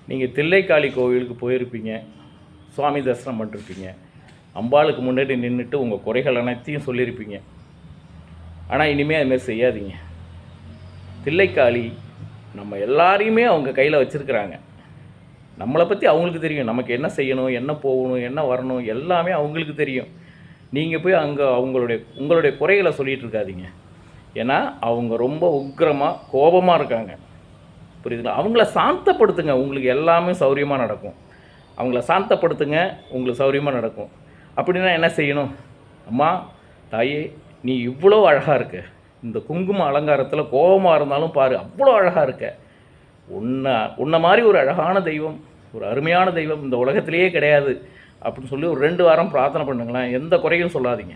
நீங்கள் தில்லைக்காளி கோவிலுக்கு போயிருப்பீங்க, சுவாமி தரிசனம் பண்ணிருப்பீங்க, அம்பாளுக்கு முன்னாடி நின்றுட்டு உங்கள் குறைகள் அனைத்தையும் சொல்லியிருப்பீங்க. ஆனால் இனிமேல் அதுமாரி செய்யாதீங்க. தில்லைக்காளி நம்ம எல்லாரையுமே அவங்க கையில் வச்சுருக்கிறாங்க. நம்மளை பற்றி அவங்களுக்கு தெரியும். நமக்கு என்ன செய்யணும், என்ன போகணும், என்ன வரணும் எல்லாமே அவங்களுக்கு தெரியும். நீங்கள் போய் அங்கே உங்களுடைய குறைகளை சொல்லிகிட்டு இருக்காதீங்க. ஏன்னா அவங்க ரொம்ப உக்கிரமாக கோபமாக இருக்காங்க. புரியுதுங்களா? அவங்கள சாந்தப்படுத்துங்க, உங்களுக்கு எல்லாமே சௌரியமாக நடக்கும். அவங்கள சாந்தப்படுத்துங்க, உங்களுக்கு சௌரியமாக நடக்கும். அப்படின்னா என்ன செய்யணும்? அம்மா தாயே, நீ இவ்வளோ அழகாக இருக்க, இந்த குங்கும அலங்காரத்தில் கோபமாக இருந்தாலும் பாரு அவ்வளோ அழகாக இருக்க. உன்னை மாதிரி ஒரு அழகான தெய்வம், ஒரு அருமையான தெய்வம் இந்த உலகத்திலேயே கிடையாது அப்படின்னு சொல்லி ஒரு 2 வாரம் பிரார்த்தனை பண்ணுங்களேன். எந்த குறையும் சொல்லாதீங்க.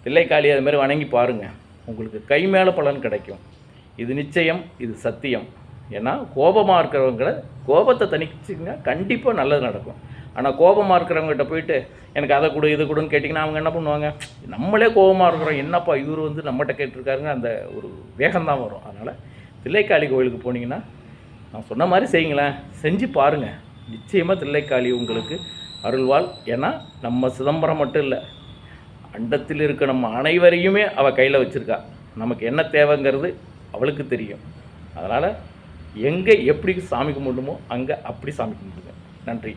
தில்லைக்காளி அதுமாரி வணங்கி பாருங்கள், உங்களுக்கு கை மேலே பலன் கிடைக்கும். இது நிச்சயம், இது சத்தியம். ஏன்னா கோபமாக இருக்கிறவங்கள கோபத்தை தணிச்சிங்க, கண்டிப்பாக நல்லது நடக்கும். ஆனால் கோபமாக இருக்கிறவங்ககிட்ட போயிட்டு எனக்கு அதை கொடு இதை கொடுன்னு கேட்டிங்கன்னா அவங்க என்ன பண்ணுவாங்க? நம்மளே கோபமாக இருக்கிறோம், என்னப்பா இவர் வந்து நம்மகிட்ட கேட்டிருக்காருங்க, அந்த ஒரு வேகம்தான் வரும். அதனால் தில்லைக்காளி கோவிலுக்கு போனீங்கன்னா நான் சொன்ன மாதிரி செய்யுங்களேன், செஞ்சு பாருங்கள். நிச்சயமாக தில்லைக்காளி உங்களுக்கு அருள்வாள். ஏன்னா நம்ம சிதம்பரம் மட்டும் இல்லை, அண்டத்தில் இருக்க நம்ம அனைவரையுமே அவள் கையில் வச்சுருக்கா. நமக்கு என்ன தேவைங்கிறது அவளுக்கு தெரியும். அதனால் எங்கே எப்படி சாமி கும்பிடணுமோ அங்கே அப்படி சாமி கும்பிடுங்க. நன்றி.